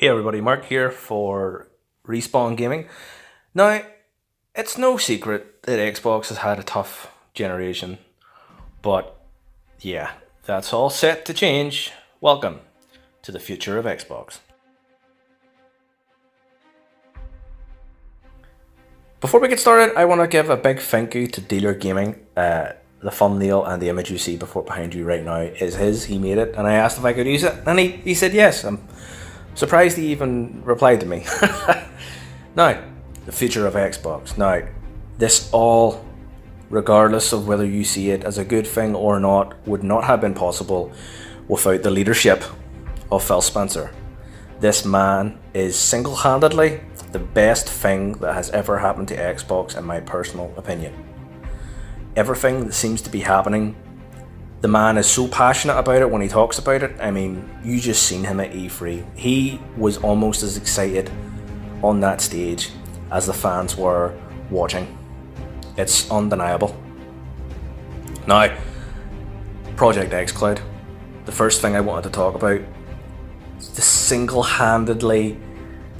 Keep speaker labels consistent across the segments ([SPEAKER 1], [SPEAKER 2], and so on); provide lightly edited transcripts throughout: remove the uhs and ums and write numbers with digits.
[SPEAKER 1] Hey everybody, Mark here for Respawn Gaming. Now, it's no secret that Xbox has had a tough generation, but yeah, that's all set to change. Welcome to the future of Xbox. Before we get started, I want to give a big thank you to Dealer Gaming. The thumbnail and the image you see behind you right now is his. He made it, and I asked if I could use it, and he said yes. I'm surprised he even replied to me. Now, the future of Xbox. Now, this all, regardless of whether you see it as a good thing or not, would not have been possible without the leadership of Phil Spencer. This man is single-handedly the best thing that has ever happened to Xbox, in my personal opinion. Everything that seems to be happening, the man is so passionate about it when he talks about it. I mean, you just seen him at E3. He was almost as excited on that stage as the fans were watching. It's undeniable. Now, Project Xcloud, the first thing I wanted to talk about, this single-handedly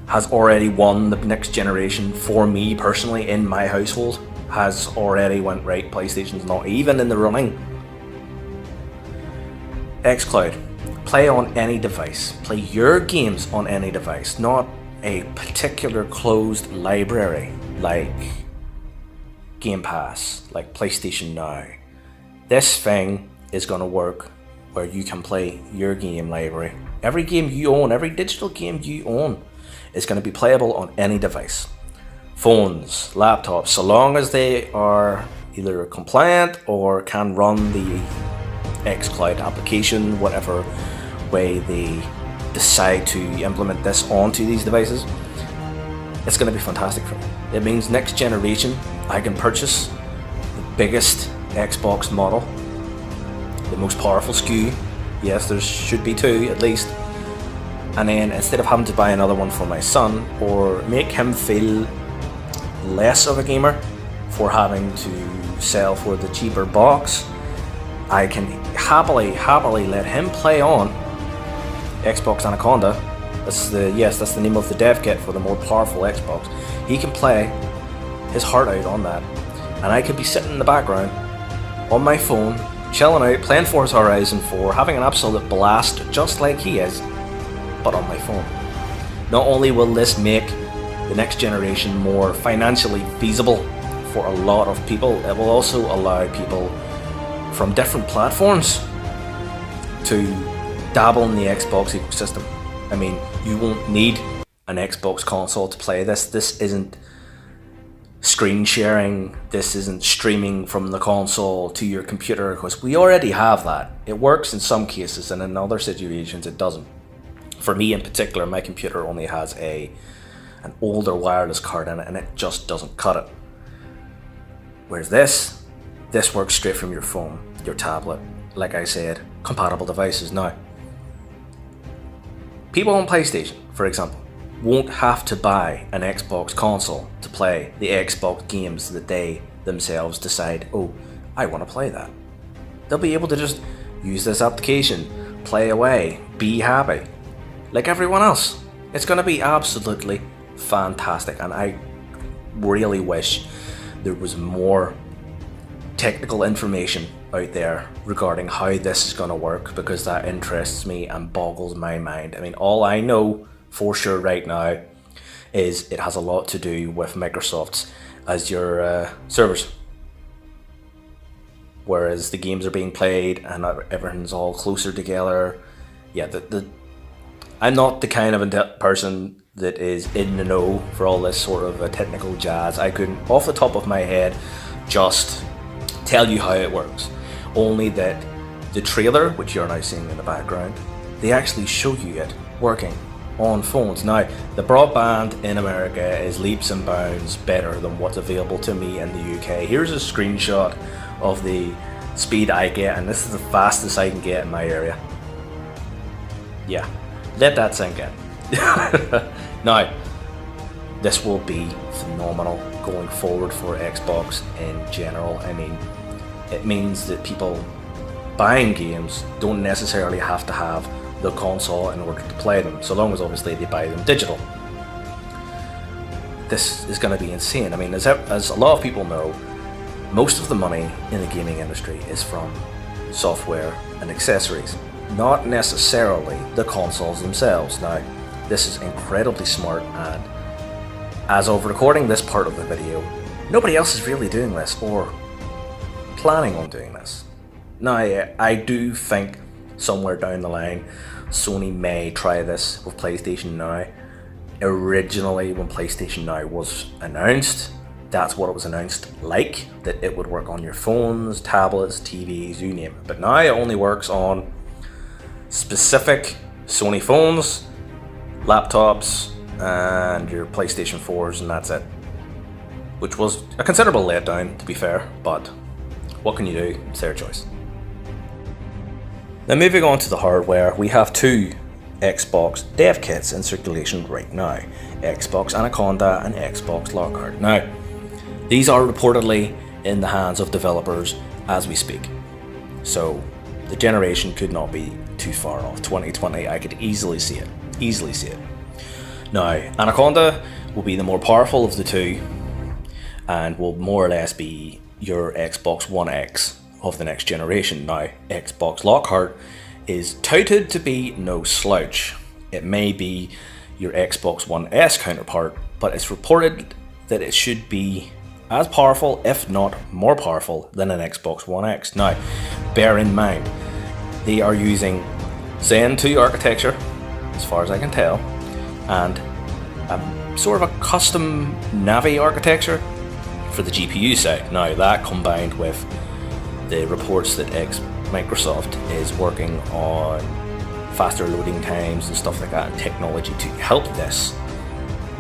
[SPEAKER 1] has already won the next generation for me personally in my household. Has already went right, PlayStation's not even in the running. Xcloud, play on any device. Play your games on any device, not a particular closed library like Game Pass, like PlayStation Now. This thing is going to work where you can play your game library. Every game you own, every digital game you own is going to be playable on any device. Phones, laptops, so long as they are either compliant or can run the Xcloud application, whatever way they decide to implement this onto these devices, it's going to be fantastic for me. It means next generation I can purchase the biggest Xbox model, the most powerful SKU. Yes, there should be two at least. And then instead of having to buy another one for my son or make him feel less of a gamer for having to sell for the cheaper box, I can happily let him play on Xbox Anaconda. That's the name of the dev kit for the more powerful Xbox. He can play his heart out on that, and I could be sitting in the background on my phone, chilling out, playing Forza Horizon 4, having an absolute blast just like he is, but on my phone. Not only will this make the next generation more financially feasible for a lot of people, it will also allow people from different platforms to dabble in the Xbox ecosystem. I mean, you won't need an Xbox console to play this. This isn't screen sharing, this isn't streaming from the console to your computer, because we already have that. It works in some cases, and in other situations it doesn't. For me in particular, my computer only has an older wireless card in it, and it just doesn't cut it. Whereas this works straight from your phone, your tablet. Like I said, compatible devices. Now, people on PlayStation, for example, won't have to buy an Xbox console to play the Xbox games that they themselves decide, oh, I want to play that. They'll be able to just use this application, play away, be happy, like everyone else. It's going to be absolutely fantastic, and I really wish there was more technical information out there regarding how this is going to work, because that interests me and boggles my mind. I mean, all I know for sure right now is it has a lot to do with Microsoft's Azure servers, whereas the games are being played and everything's all closer together. Yeah, I'm not the kind of person that is in the know for all this sort of technical jazz. I couldn't, off the top of my head, just tell you how it works. Only that the trailer, which you're now seeing in the background, they actually show you it working on phones. Now, the broadband in America is leaps and bounds better than what's available to me in the UK. Here's a screenshot of the speed I get, and this is the fastest I can get in my area. Yeah, let that sink in. Now, this will be phenomenal going forward for Xbox in general. I mean, it means that people buying games don't necessarily have to have the console in order to play them, so long as obviously they buy them digital. This is going to be insane. I mean, as a lot of people know, most of the money in the gaming industry is from software and accessories, not necessarily the consoles themselves. Now, this is incredibly smart, and as of recording this part of the video, nobody else is really doing this or planning on doing this. Now, I do think somewhere down the line, Sony may try this with PlayStation Now. Originally, when PlayStation Now was announced, that's what it was announced like, that it would work on your phones, tablets, TVs, you name it. But now it only works on specific Sony phones, laptops, and your PlayStation 4s, and that's it. Which was a considerable letdown, to be fair, but what can you do? It's their choice. Now, moving on to the hardware, we have two Xbox dev kits in circulation right now, Xbox Anaconda and Xbox Lockhart. Now, these are reportedly in the hands of developers as we speak, so the generation could not be too far off. 2020, I could easily see it. Now, Anaconda will be the more powerful of the two and will more or less be your Xbox One X of the next generation. Now, Xbox Lockhart is touted to be no slouch. It may be your Xbox One S counterpart, but it's reported that it should be as powerful, if not more powerful, than an Xbox One X. Now, bear in mind, they are using Zen 2 architecture, as far as I can tell, and a sort of a custom Navi architecture for the GPU side. Now, that combined with the reports that Microsoft is working on faster loading times and stuff like that, and technology to help this,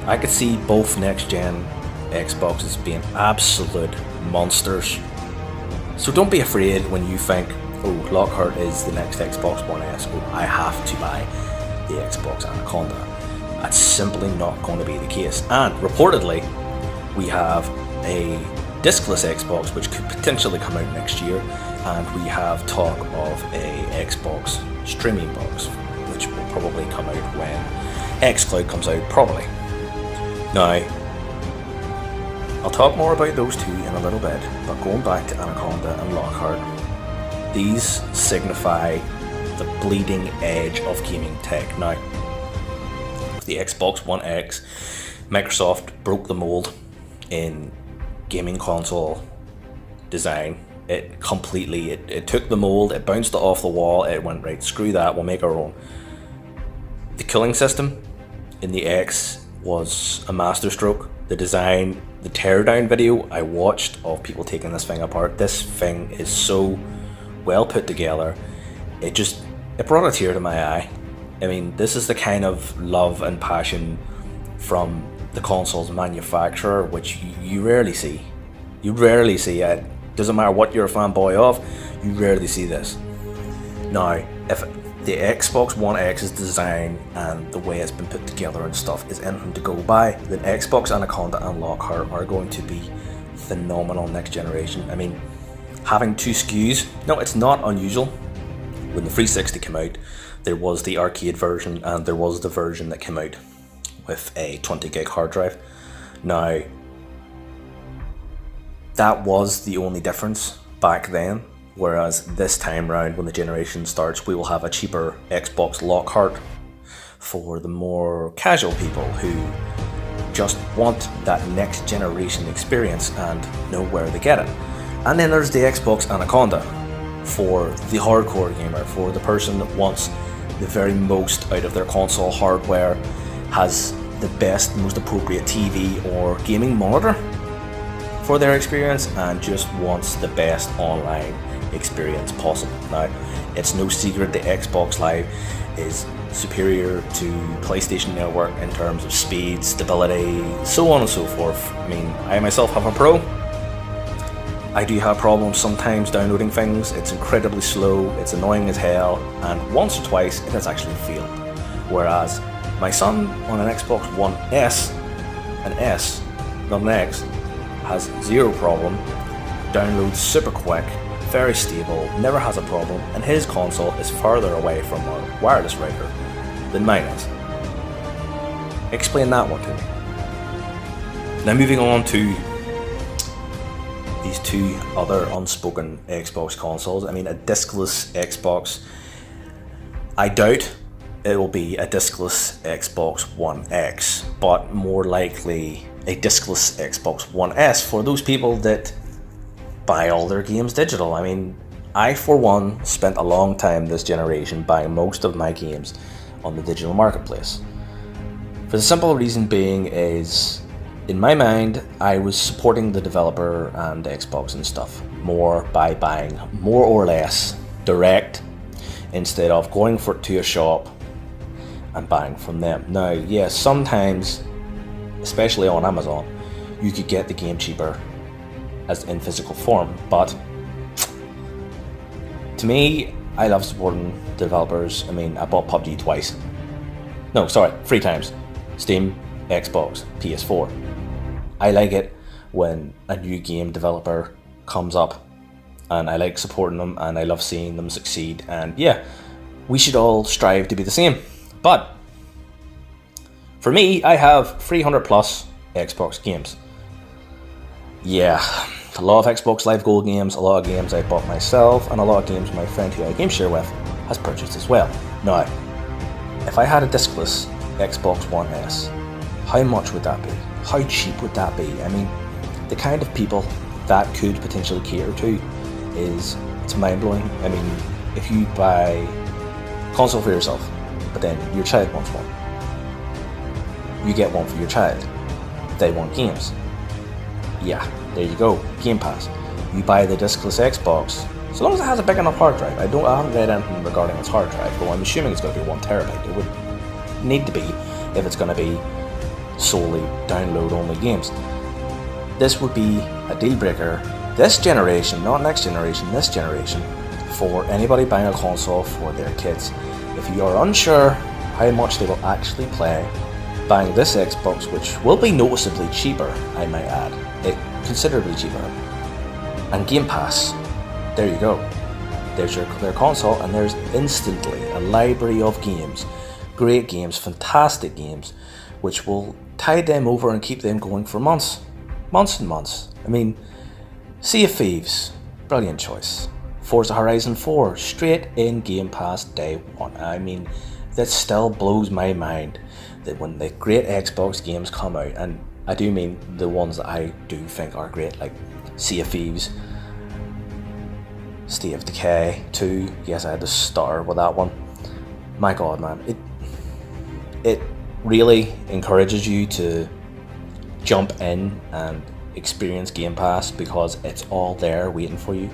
[SPEAKER 1] I could see both next-gen Xboxes being absolute monsters. So don't be afraid when you think, oh, Lockhart is the next Xbox One S, oh, I have to buy the Xbox Anaconda. That's simply not going to be the case. And reportedly, we have a discless Xbox which could potentially come out next year, and we have talk of a Xbox streaming box which will probably come out when Xcloud comes out, probably. Now, I'll talk more about those two in a little bit, but going back to Anaconda and Lockhart, these signify the bleeding edge of gaming tech. Now, with the Xbox One X, Microsoft broke the mold in gaming console design. It completely, it took the mold, it bounced it off the wall, it went, right, screw that, we'll make our own. The killing system in the X was a masterstroke. The design, the teardown video I watched of people taking this thing apart, this thing is so well put together. It brought a tear to my eye. I mean, this is the kind of love and passion from the console's manufacturer which you rarely see. You rarely see it. Doesn't matter what you're a fanboy of, you rarely see this. Now, if the Xbox One X's design and the way it's been put together and stuff is anything to go by, then Xbox Anaconda and Lockhart are going to be phenomenal next generation. I mean, having two SKUs, no, it's not unusual. When the 360 came out, there was the arcade version and there was the version that came out with a 20 gig hard drive. Now, that was the only difference back then, whereas this time round, when the generation starts, we will have a cheaper Xbox Lockhart for the more casual people who just want that next generation experience and know where to get it. And then there's the Xbox Anaconda for the hardcore gamer, for the person that wants the very most out of their console hardware, has the best, most appropriate TV or gaming monitor for their experience, and just wants the best online experience possible. Now, it's no secret that Xbox Live is superior to PlayStation Network in terms of speed, stability, so on and so forth. I mean, I myself have a Pro. I do have problems sometimes downloading things. It's incredibly slow, it's annoying as hell, and once or twice it has actually failed. Whereas my son on an Xbox One S, not an X, has zero problem, downloads super quick, very stable, never has a problem, and his console is further away from our wireless router than mine is. Explain that one to me. Now moving on to these two other unspoken Xbox consoles. I mean, a discless Xbox. I doubt it will be a discless Xbox One X, but more likely a discless Xbox One S for those people that buy all their games digital. I mean, I for one spent a long time this generation buying most of my games on the digital marketplace. For the simple reason being is, in my mind, I was supporting the developer and Xbox and stuff more by buying more or less direct instead of going to a shop and buying from them. Now, yes, sometimes, especially on Amazon, you could get the game cheaper as in physical form, but to me, I love supporting the developers. I mean, I bought PUBG twice. No, sorry, 3 times. Steam, Xbox, PS4. I like it when a new game developer comes up, and I like supporting them, and I love seeing them succeed, and yeah, we should all strive to be the same. But for me, I have 300 plus Xbox games. Yeah, a lot of Xbox Live Gold games, a lot of games I bought myself, and a lot of games my friend who I game share with has purchased as well. Now, if I had a discless Xbox One S, how much would that be? How cheap would that be? I mean, the kind of people that could potentially cater to it's mind-blowing. I mean, if you buy a console for yourself, but then your child wants one, you get one for your child. They want games. Yeah, there you go, Game Pass. You buy the discless Xbox, so long as it has a big enough hard drive. I haven't read anything regarding its hard drive, but I'm assuming it's going to be 1 terabyte. It would need to be if it's going to be solely download only games. This would be a deal breaker this generation, not next generation, this generation, for anybody buying a console for their kids. If you are unsure how much they will actually play, buying this Xbox, which will be noticeably cheaper, I might add, considerably cheaper, and Game Pass, there you go. There's their console, and there's instantly a library of games, great games, fantastic games, which will tide them over and keep them going for months and months. I mean, Sea of Thieves, brilliant choice. Forza Horizon 4, straight in Game Pass day one. I mean, that still blows my mind that when the great Xbox games come out, and I do mean the ones that I do think are great, like Sea of Thieves, State of Decay 2, yes, I had to stutter with that one. My god, man, it really encourages you to jump in and experience Game Pass because it's all there waiting for you.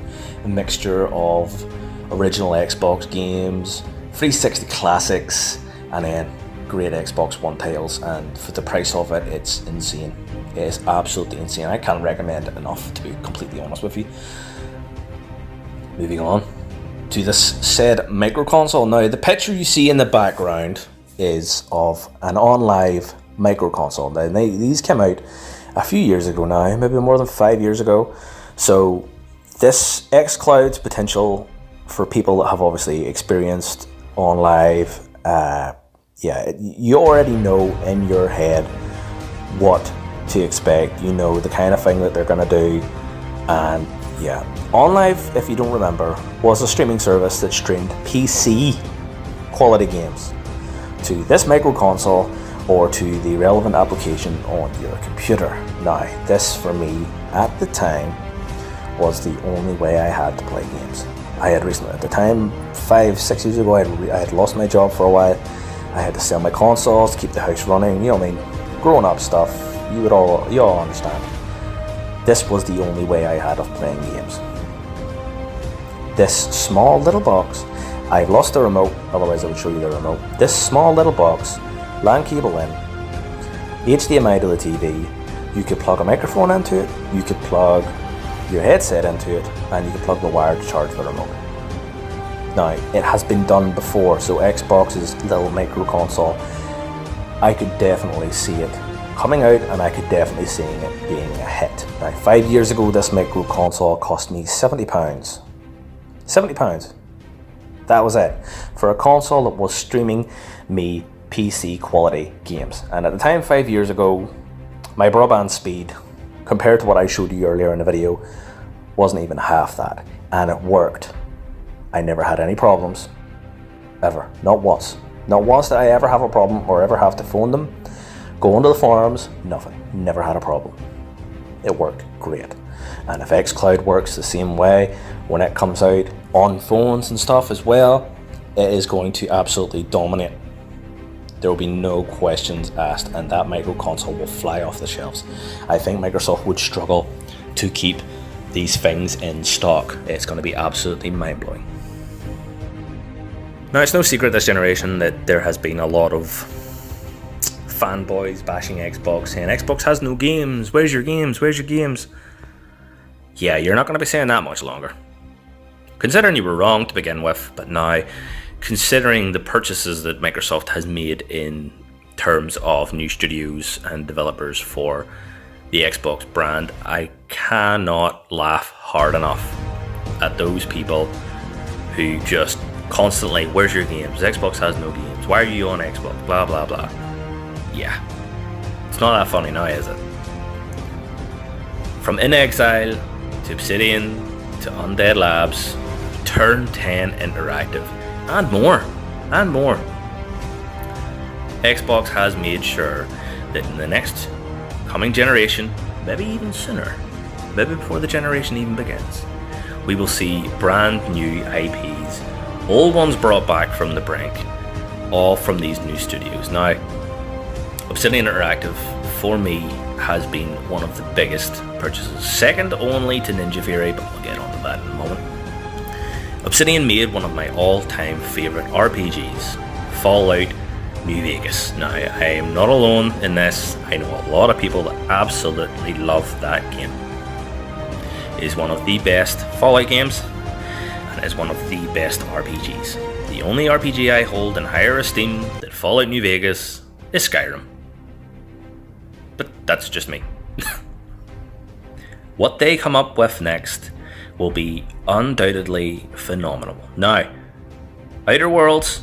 [SPEAKER 1] A mixture of original Xbox games, 360 classics, and then great Xbox One titles, and for the price of it, it's insane. It is absolutely insane. I can't recommend it enough, to be completely honest with you. Moving on to this said micro console. Now, the picture you see in the background is of an on-live micro console. Now, these came out a few years ago now, maybe more than 5 years ago. So this Xcloud's potential for people that have obviously experienced on live, you already know in your head what to expect. You know the kind of thing that they're going to do. And yeah, OnLive, if you don't remember, was a streaming service that streamed PC quality games to this micro console or to the relevant application on your computer. Now, this for me at the time was the only way I had to play games. I had recently, at the time, 5-6 years ago, I had lost my job for a while. I had to sell my consoles to keep the house running. You know what I mean? Growing up stuff. You all understand. This was the only way I had of playing games. This small little box. I've lost the remote, otherwise I would show you the remote. This small little box, LAN cable in, HDMI to the TV. You could plug a microphone into it. You could plug your headset into it, and you could plug the wire to charge the remote. Now, it has been done before, so Xbox's little micro console, I could definitely see it coming out, and I could definitely see it being a hit. Now, 5 years ago, this micro console cost me £70. £70. That was it. For a console that was streaming me PC quality games. And at the time, 5 years ago, my broadband speed, compared to what I showed you earlier in the video, wasn't even half that. And it worked. I never had any problems. Ever. Not once. Not once did I ever have a problem or ever have to phone them. Go onto the forums, nothing. Never had a problem. It worked great. And if Xcloud works the same way when it comes out on phones and stuff as well, it is going to absolutely dominate. There will be no questions asked, and that micro console will fly off the shelves. I think Microsoft would struggle to keep these things in stock. It's going to be absolutely mind-blowing. Now, it's no secret this generation that there has been a lot of fanboys bashing Xbox, saying Xbox has no games, where's your games, where's your games? Yeah, you're not going to be saying that much longer. Considering you were wrong to begin with, but now, considering the purchases that Microsoft has made in terms of new studios and developers for the Xbox brand, I cannot laugh hard enough at those people who just constantly, where's your games? Xbox has no games. Why are you on Xbox? Blah, blah, blah. Yeah. It's not that funny now, is it? From In Exile to Obsidian to Undead Labs, Turn 10 Interactive, and more. And more. Xbox has made sure that in the next coming generation, maybe even sooner, maybe before the generation even begins, we will see brand new IPs, old ones brought back from the brink, all from these new studios. Now, Obsidian Interactive, for me, has been one of the biggest purchases, second only to Ninja Fury, but we'll get on to that in a moment. Obsidian made one of my all-time favourite RPGs, Fallout New Vegas. Now, I am not alone in this. I know a lot of people that absolutely love that game. It is one of the best Fallout games, and is one of the best RPGs. The only RPG I hold in higher esteem than Fallout New Vegas is Skyrim. But that's just me. What they come up with next will be undoubtedly phenomenal. Now, Outer Worlds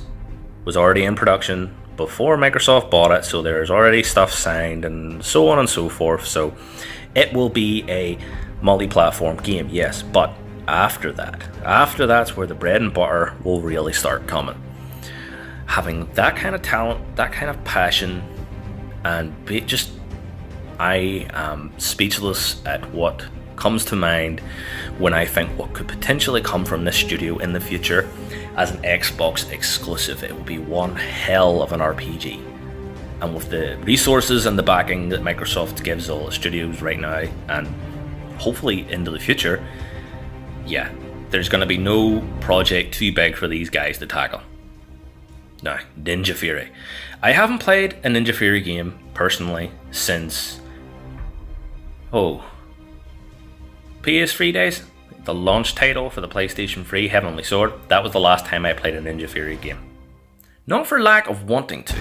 [SPEAKER 1] was already in production before Microsoft bought it, so there's already stuff signed and so on and so forth. So it will be a multi-platform game, yes, but after that's where the bread and butter will really start coming. Having that kind of talent, that kind of passion, and I am speechless at what comes to mind when I think what could potentially come from this studio in the future as an Xbox exclusive. It will be one hell of an RPG. And with the resources and the backing that Microsoft gives all its studios right now, and hopefully into the future, yeah, there's going to be no project too big for these guys to tackle. Now, Ninja Fury. I haven't played a Ninja Fury game personally since PS3 days. The launch title for the PlayStation 3, Heavenly Sword. That was the last time I played a Ninja Fury game. Not for lack of wanting to,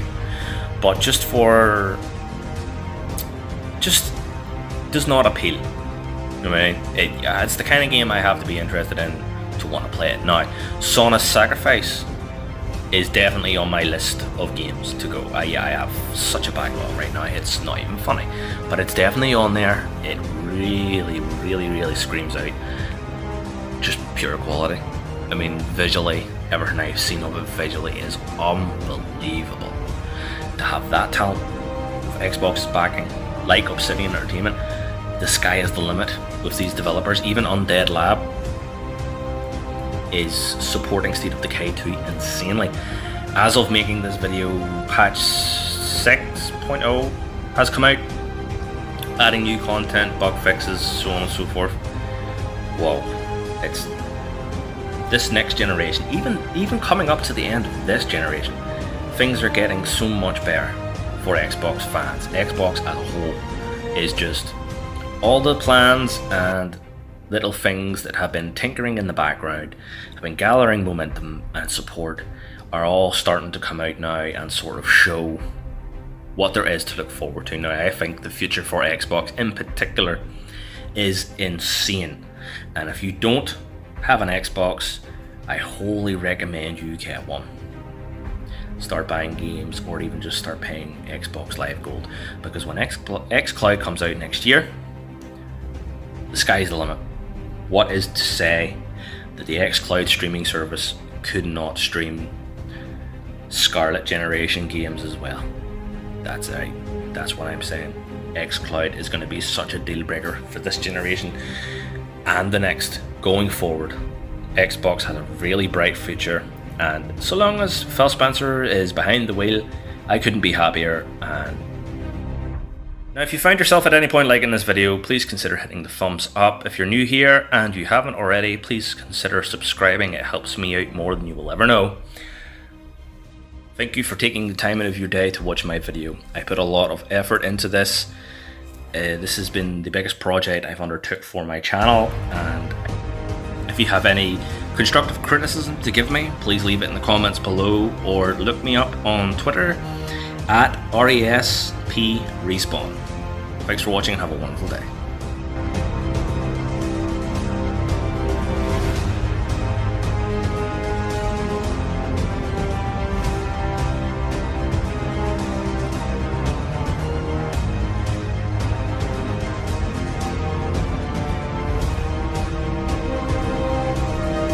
[SPEAKER 1] but just does not appeal. I mean, it's the kind of game I have to be interested in to want to play it. Now, Sona's Sacrifice is definitely on my list of games to go. I have such a backlog right now, it's not even funny. But it's definitely on there. It really, really, really screams out just pure quality. I mean, visually, everything I've seen of it visually is unbelievable. To have that talent with Xbox's backing, like Obsidian Entertainment, the sky is the limit with these developers. Even Undead Lab is supporting State of Decay 2 insanely. As of making this video, patch 6.0 has come out, adding new content, bug fixes, so on and so forth. Whoa, it's this next generation, even coming up to the end of this generation, things are getting so much better for Xbox fans. Xbox as a whole is just all the plans and little things that have been tinkering in the background, have been gathering momentum and support, are all starting to come out now and sort of show what there is to look forward to. Now, I think the future for Xbox in particular is insane, and if you don't have an Xbox, I wholly recommend you get one. Start buying games, or even just start paying Xbox Live Gold, because when Xcloud comes out next year, the sky's the limit. What is to say that the Xcloud streaming service could not stream Scarlett generation games as well? That's what I'm saying. Xcloud is going to be such a deal breaker for this generation and the next. Going forward, Xbox has a really bright future, and so long as Phil Spencer is behind the wheel, I couldn't be happier. And now, if you find yourself at any point liking this video, please consider hitting the thumbs up. If you're new here and you haven't already, please consider subscribing. It helps me out more than you will ever know. Thank you for taking the time out of your day to watch my video. I put a lot of effort into this. This has been the biggest project I've undertook for my channel, and if you have any constructive criticism to give me, please leave it in the comments below, or look me up on Twitter at RESPRespawn. Thanks for watching and have a wonderful day.